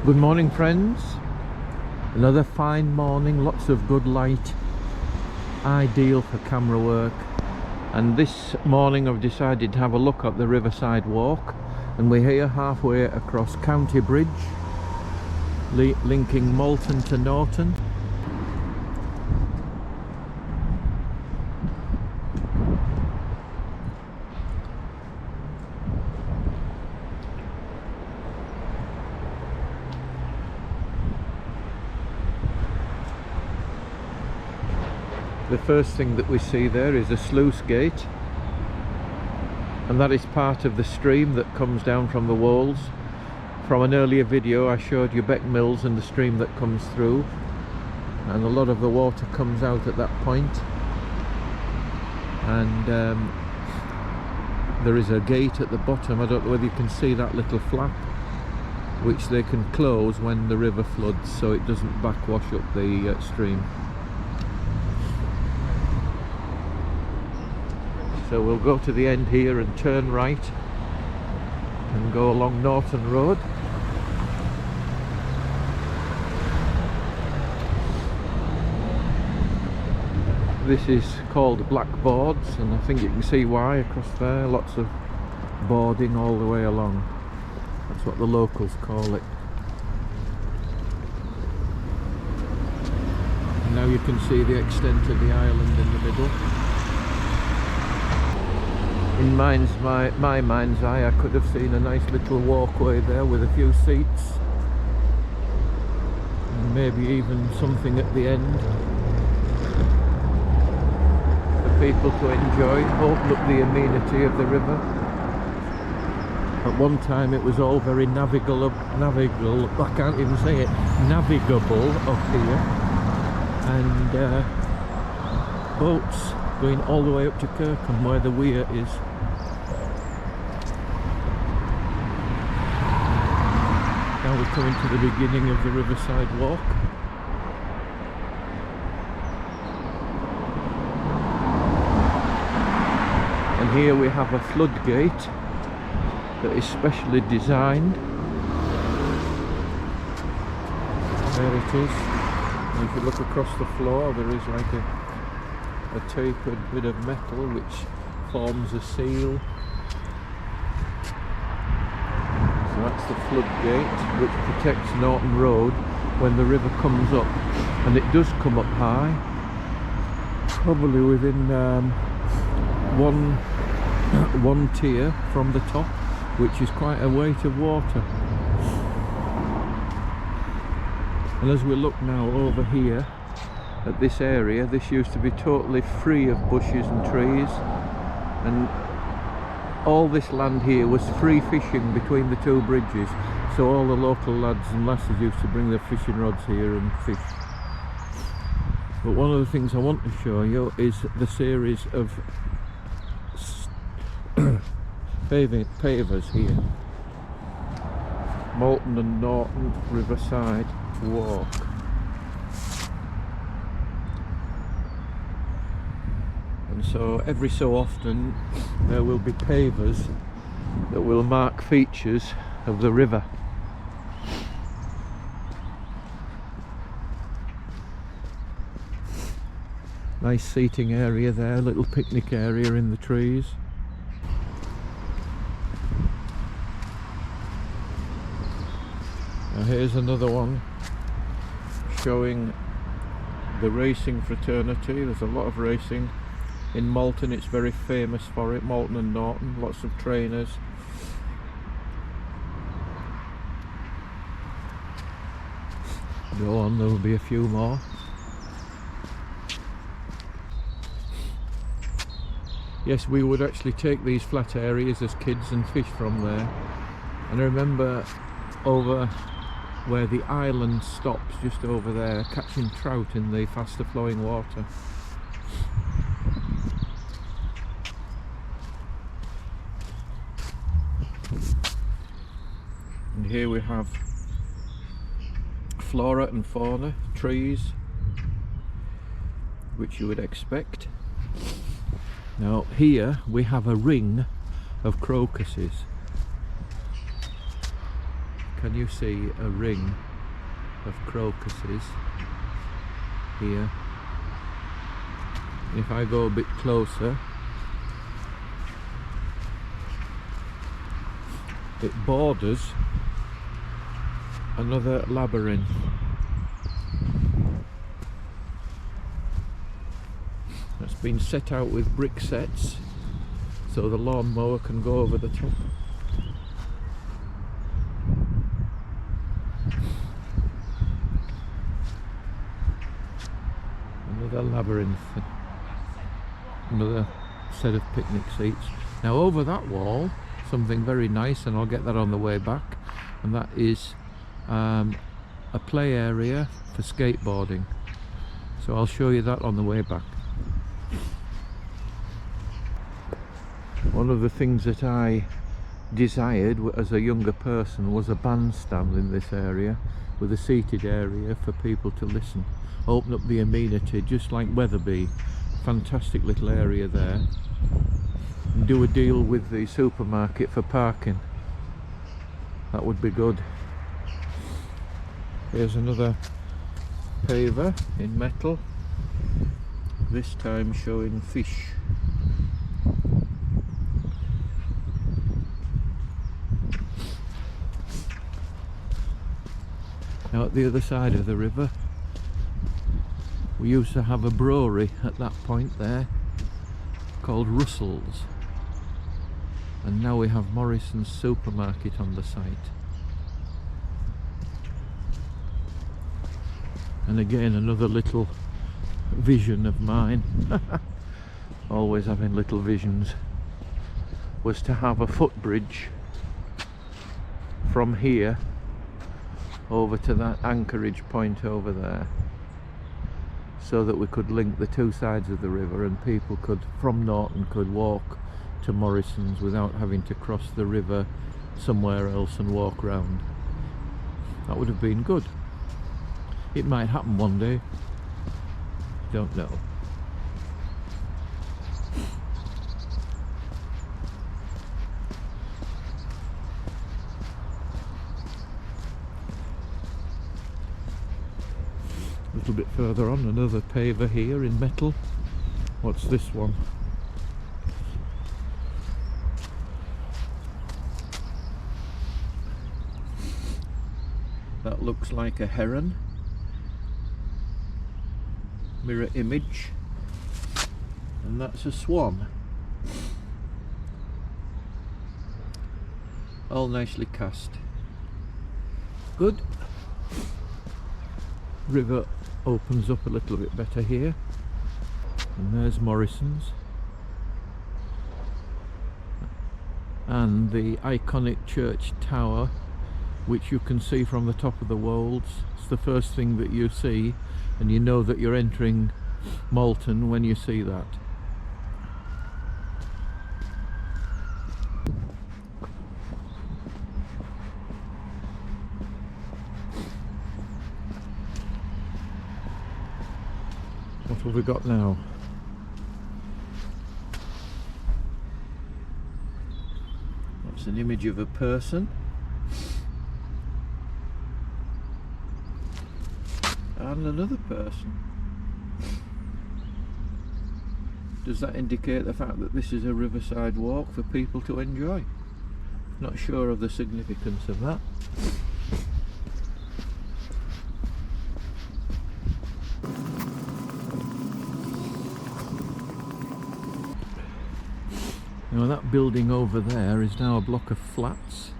Good morning, friends. Another fine morning, lots of good light, ideal for camera work. And this morning I've decided to have a look at the Riverside Walk, and we're here halfway across County Bridge, linking Malton to Norton. The first thing that we see there is a sluice gate, and that is part of the stream that comes down from the walls. From an earlier video I showed you Beck Mills and the stream that comes through, and a lot of the water comes out at that point. And there is a gate at the bottom. I don't know whether you can see that little flap, which they can close when the river floods so it doesn't backwash up the stream. So we'll go to the end here and turn right and go along Norton Road. This is called black boards, and I think you can see why across there. Lots of boarding all the way along. That's what the locals call it. And now you can see the extent of the island in the middle. In my mind's eye, I could have seen a nice little walkway there with a few seats, and maybe even something at the end for people to enjoy, open up the amenity of the river. At one time it was all very navigable, I can't even say it, navigable up here, and boats going all the way up to Kirkham where the weir is. Now we're coming to the beginning of the Riverside Walk. And here we have a floodgate that is specially designed. There it is. And if you look across the floor, there is like a tapered bit of metal which forms a seal. So that's the floodgate which protects Norton Road when the river comes up, and it does come up high, probably within one tier from the top, which is quite a weight of water. And as we look now over here at this area, this used to be totally free of bushes and trees, and all this land here was free fishing between the two bridges, so all the local lads and lasses used to bring their fishing rods here and fish. But one of the things I want to show you is the series of pavers here. Malton and Norton Riverside Walk. And so every so often there will be pavers that will mark features of the river. Nice seating area there, little picnic area in the trees. Now here's another one showing the racing fraternity. There's a lot of racing in Malton. It's very famous for it, Malton and Norton, lots of trainers. Go on, there will be a few more. Yes, we would actually take these flat areas as kids and fish from there. And I remember over where the island stops, just over there, catching trout in the faster flowing water. And here we have flora and fauna, trees, which you would expect. Now here we have a ring of crocuses. You can you see a ring of crocuses here? And if I go a bit closer, it borders another labyrinth. That's been set out with brick sets so the lawnmower can go over the top. Another labyrinth, another set of picnic seats. Now over that wall, something very nice, and I'll get that on the way back, and that is a play area for skateboarding. So I'll show you that on the way back. One of the things that I desired as a younger person was a bandstand in this area, with a seated area for people to listen. Open up the amenity, just like Wetherby. Fantastic little area there. And do a deal with the supermarket for parking. That would be good. Here's another paver in metal, this time showing fish. Now at the other side of the river, we used to have a brewery at that point there called Russell's, and now we have Morrison's supermarket on the site. And again, another little vision of mine, always having little visions, was to have a footbridge from here over to that anchorage point over there, so that we could link the two sides of the river, and people could, from Norton, could walk to Morrison's without having to cross the river somewhere else and walk round. That would have been good. It might happen one day, don't know. A little bit further on, another paver here in metal. What's this one? That looks like a heron. Mirror image. And that's a swan. All nicely cast. Good. River opens up a little bit better here, and there's Morrison's, and the iconic church tower, which you can see from the top of the Wolds. It's the first thing that you see, and you know that you're entering Malton when you see that. What have we got now? That's an image of a person. And another person. Does that indicate the fact that this is a riverside walk for people to enjoy? Not sure of the significance of that. Now that building over there is now a block of flats,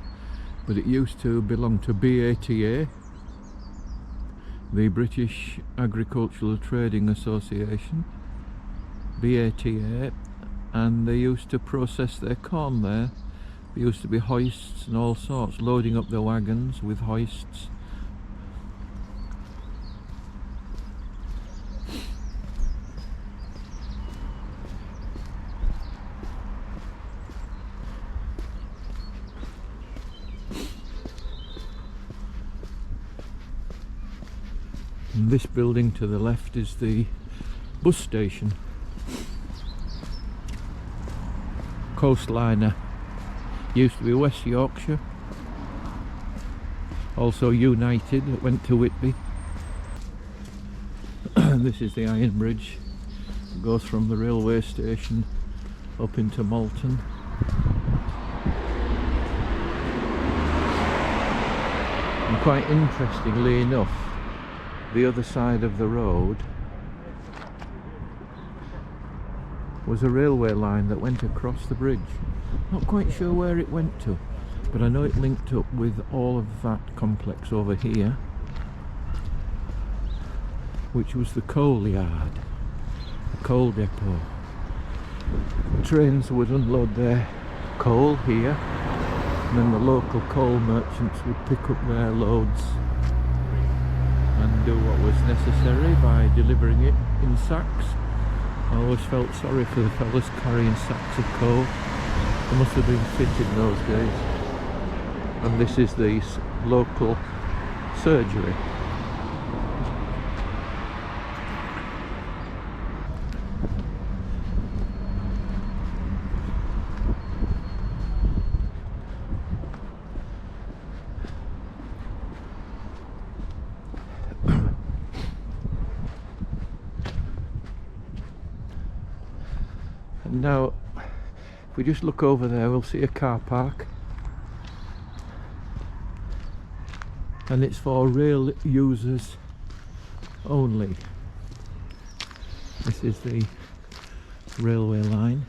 but it used to belong to BATA, the British Agricultural Trading Association, BATA, and they used to process their corn there. There used to be hoists and all sorts, loading up their wagons with hoists. And this building to the left is the bus station. Coastliner. Used to be West Yorkshire. Also United that went to Whitby. This is the iron bridge. It goes from the railway station up into Malton. And quite interestingly enough, the other side of the road was a railway line that went across the bridge. Not quite sure where it went to, but I know it linked up with all of that complex over here, which was the coal yard, the coal depot. Trains would unload their coal here, and then the local coal merchants would pick up their loads and do what was necessary by delivering it in sacks. I always felt sorry for the fellas carrying sacks of coal. They must have been fit in those days. And this is the local surgery. And now, if we just look over there, we'll see a car park. And it's for rail users only. This is the railway line.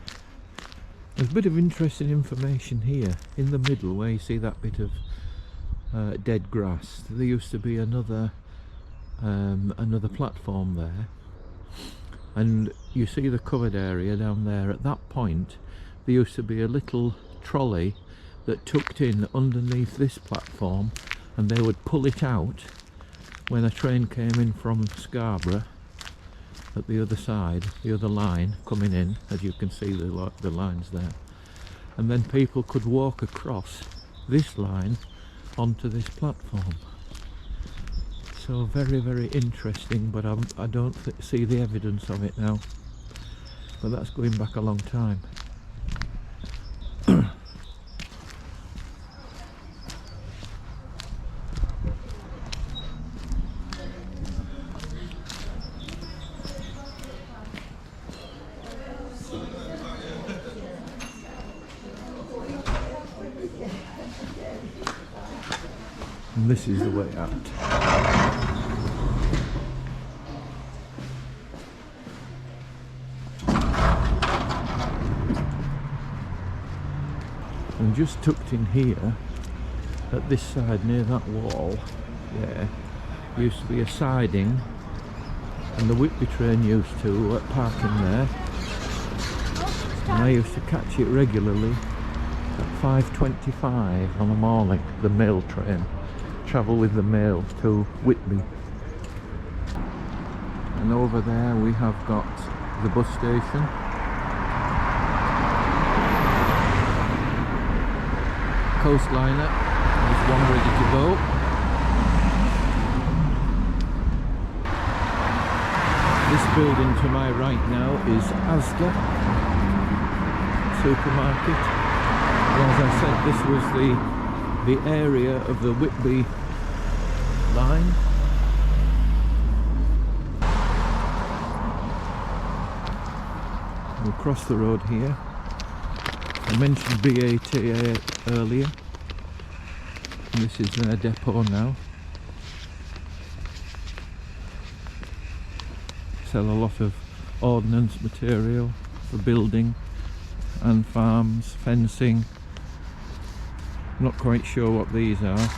There's a bit of interesting information here in the middle where you see that bit of dead grass. There used to be another platform there, and you see the covered area down there. At that point there used to be a little trolley that tucked in underneath this platform, and they would pull it out when a train came in from Scarborough at the other side, the other line coming in, as you can see the lines there, and then people could walk across this line onto this platform. So very, very interesting, but I don't see the evidence of it now, but that's going back a long time. And this is the way out. And just tucked in here, at this side near that wall, yeah, used to be a siding, and the Whitby train used to park in there. And I used to catch it regularly at 5:25 on the morning, the mail train. Travel with the mail to Whitby. And over there we have got the bus station. Coastliner, there's one ready to go. This building to my right now is Asda supermarket. And as I said, this was the area of the Whitby line. We'll cross the road here. I mentioned BAT earlier. This is their depot now. Sell a lot of ordnance material for building and farms, fencing. Not quite sure what these are.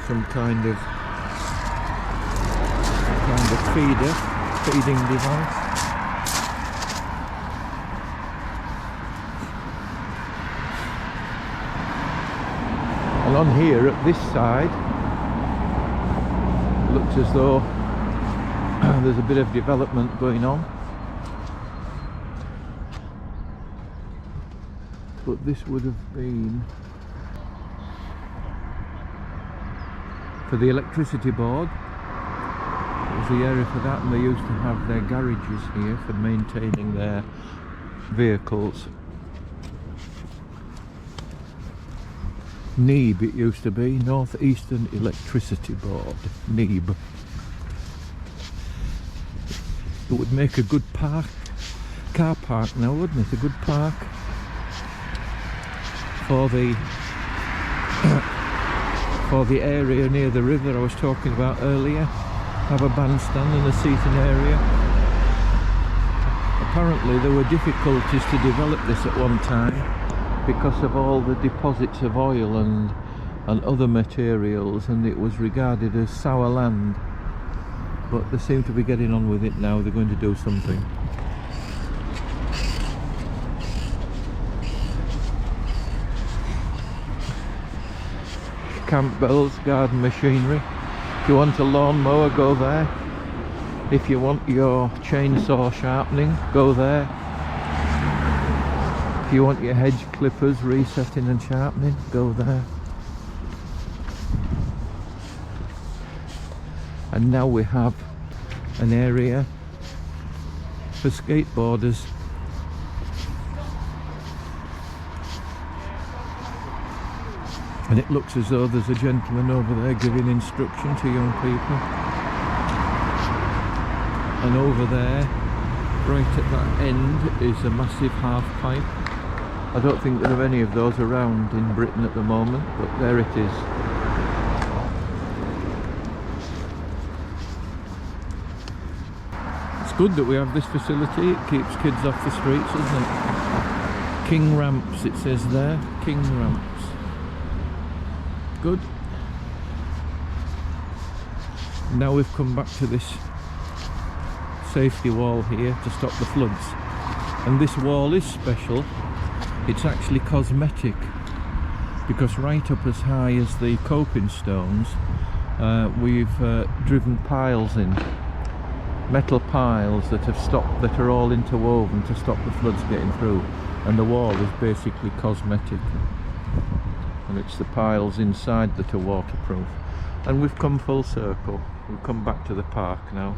Some kind of feeding device. And on here at this side, it looks as though there's a bit of development going on. But this would have been for the electricity board. It was the area for that, and they used to have their garages here for maintaining their vehicles. NEB it used to be, North Eastern Electricity Board, NEB. It would make a good car park now, wouldn't it? A good park for the for the area near the river I was talking about earlier. Have a bandstand and a seating area. Apparently there were difficulties to develop this at one time because of all the deposits of oil and other materials, and it was regarded as sour land. But they seem to be getting on with it now. They're going to do something. Campbell's Garden Machinery. If you want a lawnmower, go there. If you want your chainsaw sharpening, go there. If you want your hedge clippers resetting and sharpening, go there. And now we have an area for skateboarders. And it looks as though there's a gentleman over there giving instruction to young people. And over there, right at that end, is a massive half pipe. I don't think there are any of those around in Britain at the moment, but there it is. It's good that we have this facility. It keeps kids off the streets, doesn't it? King Ramps, it says there. King Ramps. Good. Now we've come back to this safety wall here to stop the floods, and this wall is special. It's actually cosmetic, because right up as high as the coping stones we've driven piles in, metal piles that have stopped, that are all interwoven to stop the floods getting through, and the wall is basically cosmetic. And it's the piles inside that are waterproof. And we've come full circle. We've come back to the park now.